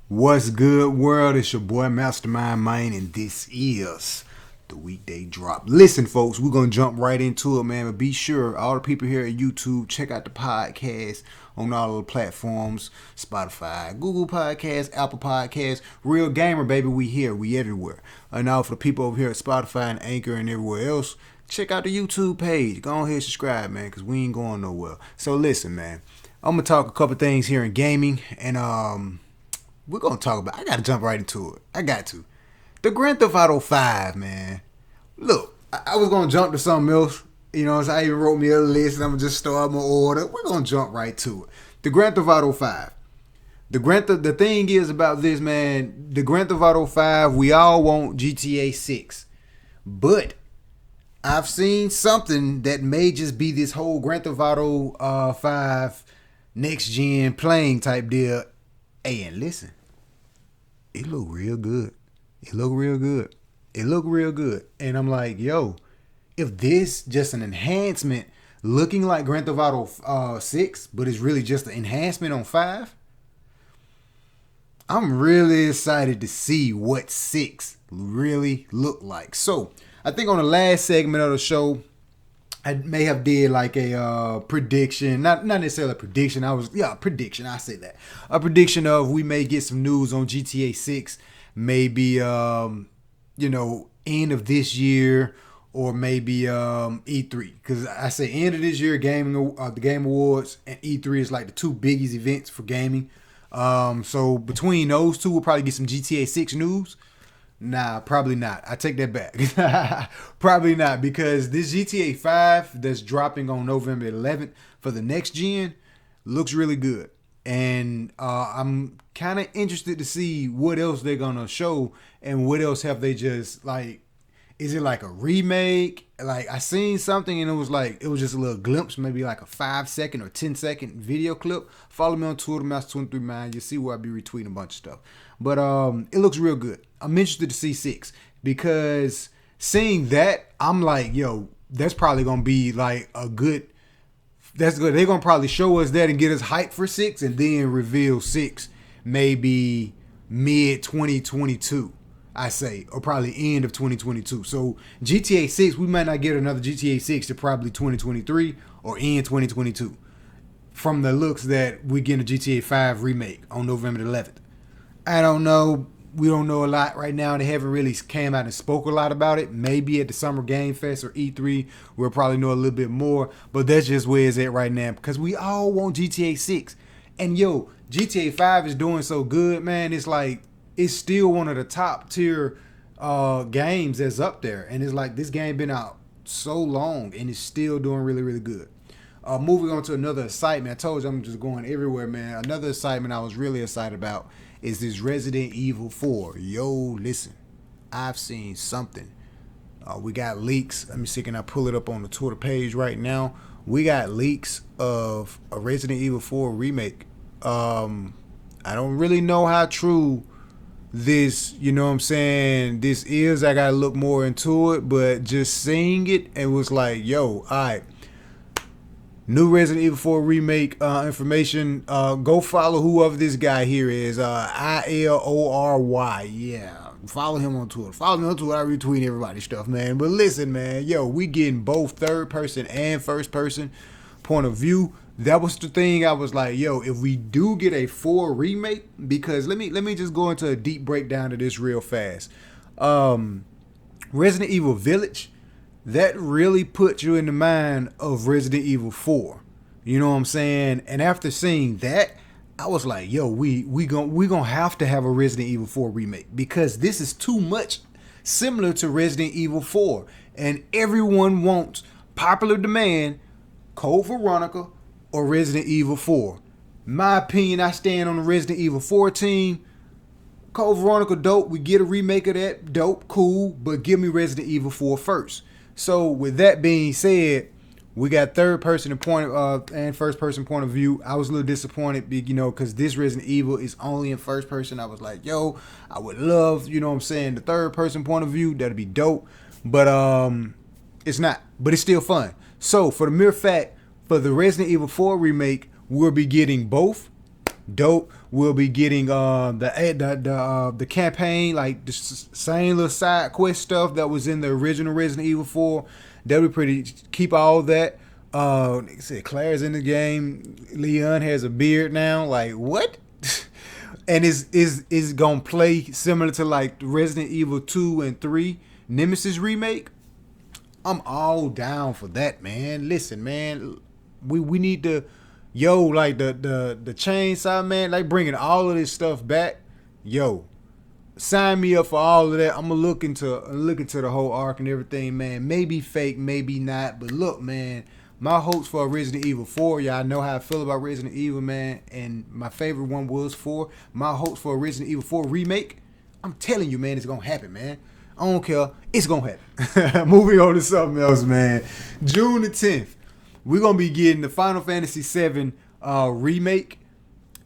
What's good, world? It's your boy Mastermind Mine, and this is the weekday drop. Listen, folks, we're gonna jump right into it, man. But be sure, all the people here at YouTube, check out the podcast on all the platforms: Spotify, Google Podcasts, Apple Podcasts. Real Gamer, baby, we here, we everywhere. And now for the people over here at Spotify and Anchor and everywhere else, check out the YouTube page. Go ahead and subscribe, man, because we ain't going nowhere. So listen, man, I'm gonna talk a couple things here in gaming, and we're going to talk about, I got to jump right into it. I got to. The Grand Theft Auto 5, man. Look, I was going to jump to something else. You know, so I even wrote me a list and I'm going to just start my order. We're going to jump right to it. The Grand Theft Auto 5. The thing is about this, man, the Grand Theft Auto 5, we all want GTA 6. But I've seen something that may just be this whole Grand Theft Auto 5 next gen playing type deal. Hey, and listen. It look real good. It look real good. It look real good. And I'm like, yo, if this just an enhancement looking like Grand Theft Auto 6, but it's really just an enhancement on 5, I'm really excited to see what 6 really look like. So, I think on the last segment of the show, I may have did like a prediction, not necessarily a prediction. Prediction. I say that a prediction of we may get some news on GTA 6, maybe end of this year or maybe E3. Because I say end of this year, the Game Awards and E3 is like the two biggest events for gaming. So between those two, we'll probably get some GTA 6 news. Nah, probably not. I take that back. Probably not, because this GTA 5 that's dropping on November 11th for the next gen looks really good. And I'm kind of interested to see what else they're going to show and what else have they just, like, is it like a remake? Like, I seen something and it was just a little glimpse, maybe like a 5-second or 10-second video clip. Follow me on Twitter, Master23Mind. You'll see where I be retweeting a bunch of stuff. But it looks real good. I'm interested to see 6 because seeing that, I'm like, yo, that's probably going to be like that's good. They're going to probably show us that and get us hyped for 6 and then reveal 6 maybe mid 2022. I say, or probably end of 2022. So GTA 6, we might not get another GTA 6 to probably 2023 or end 2022. From the looks that we get a GTA 5 remake on November 11th. I don't know. We don't know a lot right now. They haven't really came out and spoke a lot about it. Maybe at the Summer Game Fest or E3, we'll probably know a little bit more. But that's just where it's at right now, because we all want GTA 6. And yo, GTA 5 is doing so good, man. It's like, it's still one of the top tier games that's up there. And it's like, this game been out so long and it's still doing really, really good. Moving on to another excitement. I told you I'm just going everywhere, man. Another excitement I was really excited about is this Resident Evil 4. Yo, listen, I've seen something. We got leaks. Let me see, can I pull it up on the Twitter page right now? We got leaks of a Resident Evil 4 remake. I don't really know how true this, you know what I'm saying, this is. I gotta look more into it, but just seeing it, it was like, yo, alright. New Resident Evil 4 remake information. Go follow whoever this guy here is. ILORY. Yeah. Follow him on Twitter. Follow me on Twitter. I retweet everybody's stuff, man. But listen, man. Yo, we getting both third person and first person point of view. That was the thing. I was like, yo, if we do get a 4 remake, because let me just go into a deep breakdown of this real fast. Resident Evil Village, that really put you in the mind of Resident Evil 4. You know what I'm saying? And after seeing that, I was like, yo, we gonna have to have a Resident Evil 4 remake, because this is too much similar to Resident Evil 4. And everyone wants, popular demand, Code Veronica or Resident Evil 4. My opinion, I stand on the Resident Evil 4 team. Code Veronica, dope. We get a remake of that, dope, cool. But give me Resident Evil 4 first. So with that being said, we got third person and first person point of view. I was a little disappointed, because this Resident Evil is only in first person. I was like, yo, I would love, the third person point of view. That'd be dope. But it's not. But it's still fun. So for the mere fact, for the Resident Evil 4 remake, we'll be getting both dope. We'll be getting the campaign, like the same little side quest stuff that was in the original Resident Evil 4. That'll be pretty. Keep all that. Like I said, Claire's in the game. Leon has a beard now. Like what? And is gonna play similar to like Resident Evil 2 and 3 Nemesis remake. I'm all down for that, man. Listen, man, we need to, like the chainsaw, man, like bringing all of this stuff back. Yo, sign me up for all of that. I'm gonna look into the whole arc and everything, man. Maybe fake, maybe not, but look, man, my hopes for Resident Evil 4, y'all know how I feel about Resident Evil, man, and my favorite one was 4. My hopes for Resident Evil 4 remake, I'm telling you, man, it's gonna happen, man. I don't care. It's going to happen. Moving on to something else, man. June the 10th, we're going to be getting the Final Fantasy VII remake,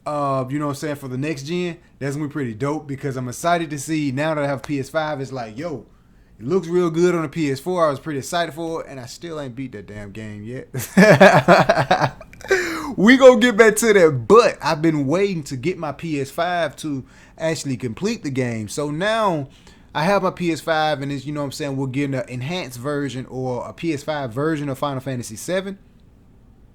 you know what I'm saying, for the next gen. That's going to be pretty dope because I'm excited to see, now that I have PS5, it's like, yo, it looks real good on the PS4. I was pretty excited for it, and I still ain't beat that damn game yet. We going to get back to that, but I've been waiting to get my PS5 to actually complete the game. So now I have my PS5, and it's, you know what I'm saying, we're getting an enhanced version or a PS5 version of Final Fantasy VII.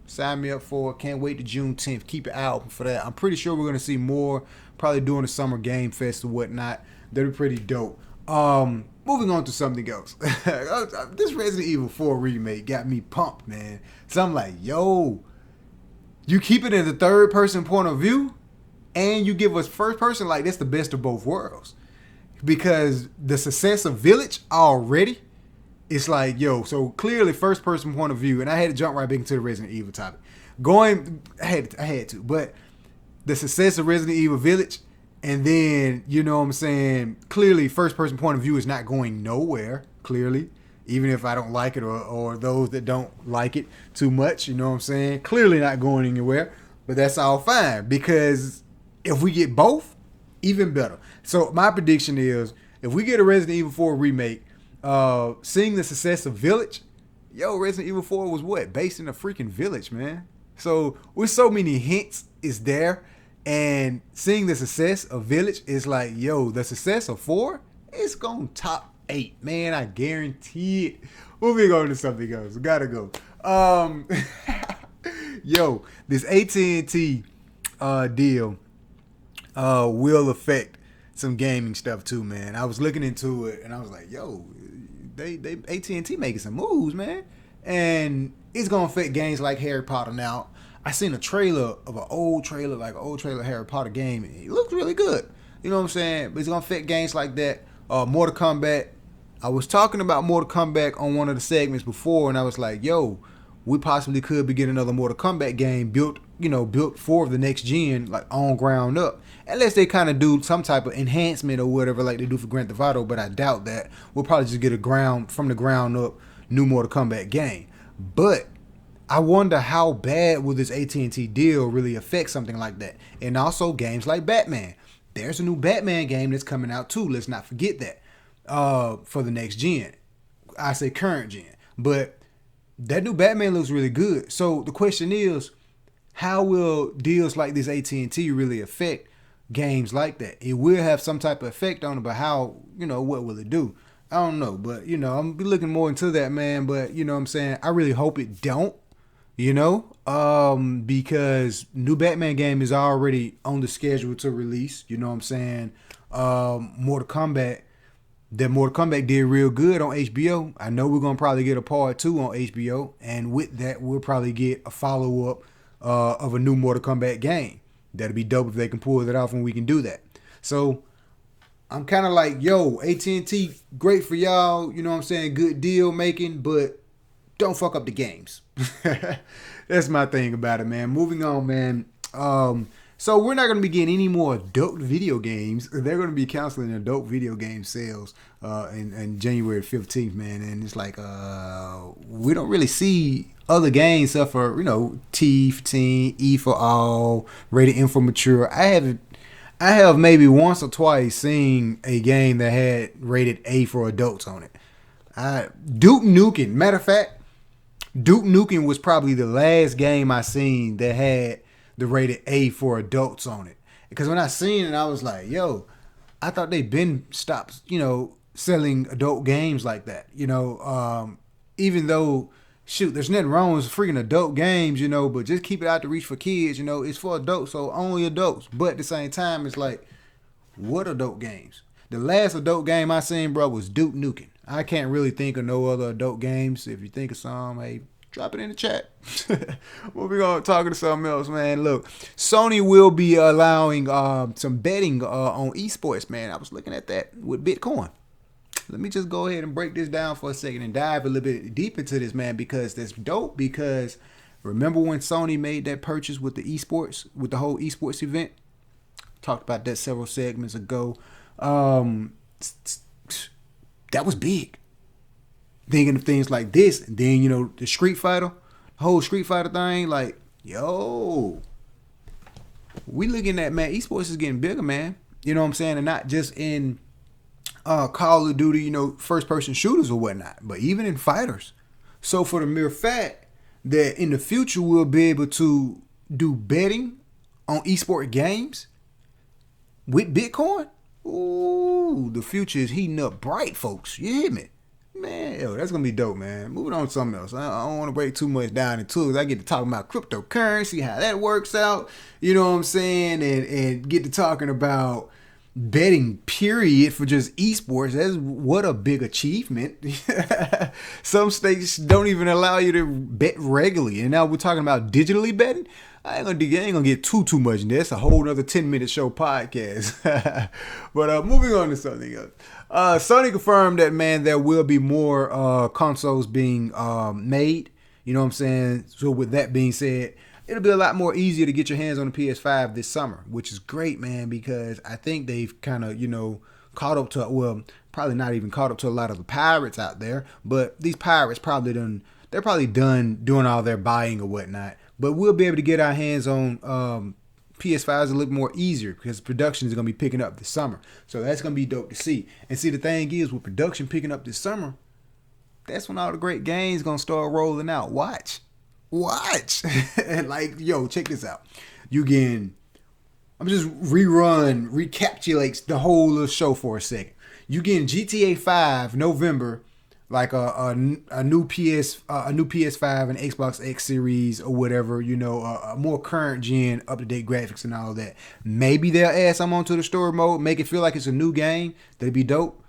Sign me up for it. Can't wait to June 10th. Keep it out for that. I'm pretty sure we're going to see more, probably during the Summer Game Fest or whatnot. That'll be pretty dope. Moving on to something else. This Resident Evil 4 remake got me pumped, man. So I'm like, yo, you keep it in the third person point of view, and you give us first person, like that's the best of both worlds. Because the success of Village already, it's like, yo, so clearly first person point of view, and I had to jump right back into the Resident Evil topic. I had to, but the success of Resident Evil Village, and then, you know what I'm saying, clearly first person point of view is not going nowhere, clearly, even if I don't like it or those that don't like it too much, you know what I'm saying, clearly not going anywhere, but that's all fine, because if we get both, even better. So my prediction is, if we get a Resident Evil 4 remake, seeing the success of Village, yo, Resident Evil 4 was what? Based in a freaking village, man. So with so many hints is there, and seeing the success of Village is like, yo, the success of 4 is going to top 8, man. I guarantee it. Moving on to something else. Gotta go. Yo, this AT&T deal will affect some gaming stuff too, man. I was looking into it and I was like, yo, they AT&T making some moves, man. And it's gonna affect games like Harry Potter. Now, I seen a trailer of an old trailer Harry Potter game, and it looks really good. You know what I'm saying? But it's gonna affect games like that. Mortal Kombat. I was talking about Mortal Kombat on one of the segments before, and I was like, yo, we possibly could be getting another Mortal Kombat game built for the next gen, like on ground up. Unless they kind of do some type of enhancement or whatever, like they do for Grand Theft Auto, but I doubt that. We'll probably just get from the ground up new Mortal Kombat game. But I wonder how bad will this AT&T deal really affect something like that. And also games like Batman. There's a new Batman game that's coming out too. Let's not forget that. For the next gen. I say current gen. But that new Batman looks really good. So the question is, how will deals like this AT&T really affect games like that? It will have some type of effect on it, but how, what will it do? I don't know. But, I'm going to be looking more into that, man. But, you know what I'm saying? I really hope it don't, because new Batman game is already on the schedule to release. You know what I'm saying? Mortal Kombat did real good on HBO. I know we're going to probably get a part 2 on HBO. And with that, we'll probably get a follow-up of a new Mortal Kombat game. That'd be dope if they can pull that off and we can do that. So I'm kind of like, yo, AT&T, great for y'all. You know what I'm saying? Good deal making, but don't fuck up the games. That's my thing about it, man. Moving on, man. So we're not going to be getting any more adult video games. They're going to be canceling adult video game sales in January 15th, man. And it's like, we don't really see other games except for, T for teen, E for all, rated M for mature. I have maybe once or twice seen a game that had rated A for adults on it. Duke Nukem. Matter of fact, Duke Nukem was probably the last game I seen that had the rated A for adults on it. Because when I seen it, I was like, yo, I thought they'd been stopped, selling adult games like that. Even though, shoot, there's nothing wrong with freaking adult games, but just keep it out to reach for kids. It's for adults, so only adults. But at the same time, it's like, what adult games? The last adult game I seen, bro, was Duke Nukem. I can't really think of no other adult games. If you think of some, hey, drop it in the chat. We'll be going talking to something else, man. Look, Sony will be allowing some betting on esports, man. I was looking at that with Bitcoin. Let me just go ahead and break this down for a second and dive a little bit deep into this, man, because that's dope. Because remember when Sony made that purchase with the esports, with the whole esports event? Talked about that several segments ago. That was big. Thinking of things like this, and then the Street Fighter, the whole Street Fighter thing, like, yo, we looking at, man, esports is getting bigger, man. You know what I'm saying? And not just in Call of Duty, first person shooters or whatnot, but even in fighters. So for the mere fact that in the future we'll be able to do betting on esport games with Bitcoin, ooh, the future is heating up bright, folks. You hear me? Man, yo, that's going to be dope, man. Moving on to something else. I don't want to break too much down into it. I get to talk about cryptocurrency, how that works out, you know what I'm saying? And get to talking about betting, period, for just esports. That's what a big achievement. Some states don't even allow you to bet regularly. And now we're talking about digitally betting. I ain't gonna get too much in this. It's a whole other 10-minute show podcast. But moving on to something else. Sony confirmed that, man, there will be more consoles being made. You know what I'm saying? So with that being said, it'll be a lot more easier to get your hands on the PS5 this summer, which is great, man, because I think they've kind of, caught up to, well, probably not even caught up to a lot of the pirates out there, but these pirates they're probably done doing all their buying or whatnot. But we'll be able to get our hands on PS5s a little more easier because production is going to be picking up this summer. So that's going to be dope to see. And see, the thing is, with production picking up this summer, that's when all the great games going to start rolling out. Watch. Like, yo, check this out. I'm just recapitulates the whole little show for a second. You getting GTA5 November, like a new PS5 and Xbox X series or whatever, a more current gen, up to date graphics and all that. Maybe they'll add some onto the story mode, make it feel like it's a new game. That'd be dope.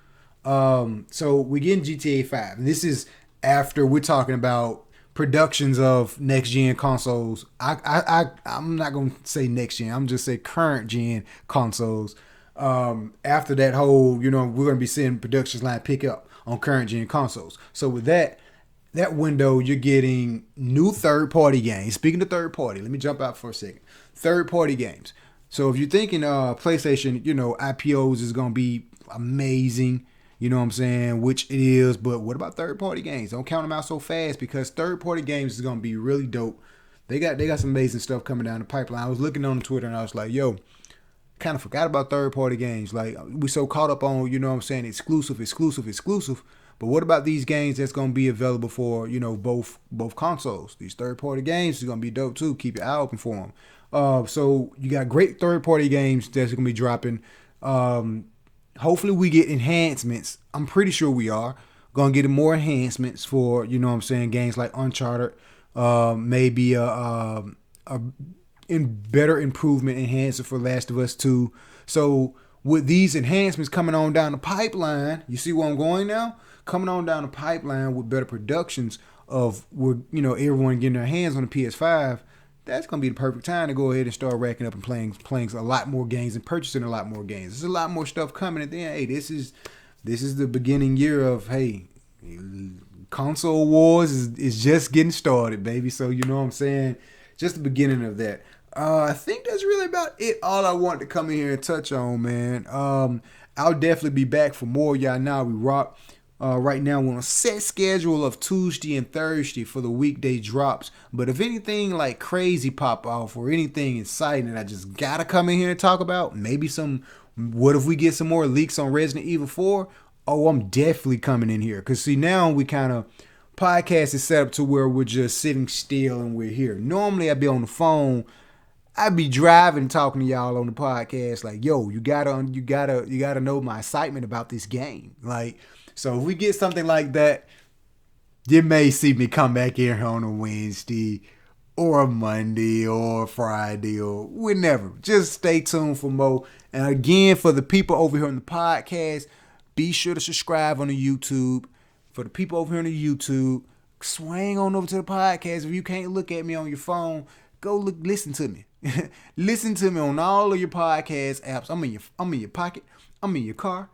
So we're getting GTA5. And this is after we're talking about productions of next gen consoles. I'm not gonna say next gen. I'm just say current gen consoles. After that whole, we're gonna be seeing productions line pick up on current gen consoles. So with that window, you're getting new third party games. Speaking of third party, let me jump out for a second. Third party games. So if you're thinking PlayStation, IPOs is gonna be amazing. You know what I'm saying? Which it is, but what about third party games? Don't count them out so fast because third party games is gonna be really dope. They got some amazing stuff coming down the pipeline. I was looking on Twitter and I was like, yo, kind of forgot about third party games. Like, we so caught up on, exclusive. But what about these games that's gonna be available for, both consoles? These third party games is gonna be dope too. Keep your eye open for them. So you got great third party games that's gonna be dropping. Hopefully we get enhancements. I'm pretty sure we are gonna get more enhancements for, games like Uncharted, maybe better improvement enhancer for Last of Us 2. So with these enhancements coming on down the pipeline, you see where I'm going now? Coming on down the pipeline with better productions of everyone getting their hands on the PS5. That's going to be the perfect time to go ahead and start racking up and playing a lot more games and purchasing a lot more games. There's a lot more stuff coming. And then, hey, this is the beginning year of, hey, console wars is just getting started, baby. So, you know what I'm saying? Just the beginning of that. I think that's really about it. All I wanted to come in here and touch on, man. I'll definitely be back for more. Y'all know we rock. Right now we're on a set schedule of Tuesday and Thursday for the weekday drops. But if anything like crazy pop off or anything exciting that I just gotta come in here and talk about, maybe what if we get some more leaks on Resident Evil 4? Oh, I'm definitely coming in here. Because see, now we kind of, podcast is set up to where we're just sitting still and we're here. Normally I'd be on the phone. I be driving talking to y'all on the podcast like, yo, you gotta know my excitement about this game. Like, so if we get something like that, you may see me come back here on a Wednesday or a Monday or a Friday or whenever. Just stay tuned for more. And again, for the people over here on the podcast, be sure to subscribe on the YouTube. For the people over here on the YouTube, swing on over to the podcast. If you can't look at me on your phone, go listen to me. Listen to me on all of your podcast apps. I'm in your pocket. I'm in your car.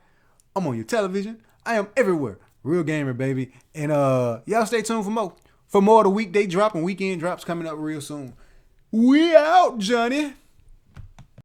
I'm on your television. I am everywhere. Real gamer, baby. And y'all stay tuned for more. For more of the weekday drop and weekend drops coming up real soon. We out, Johnny.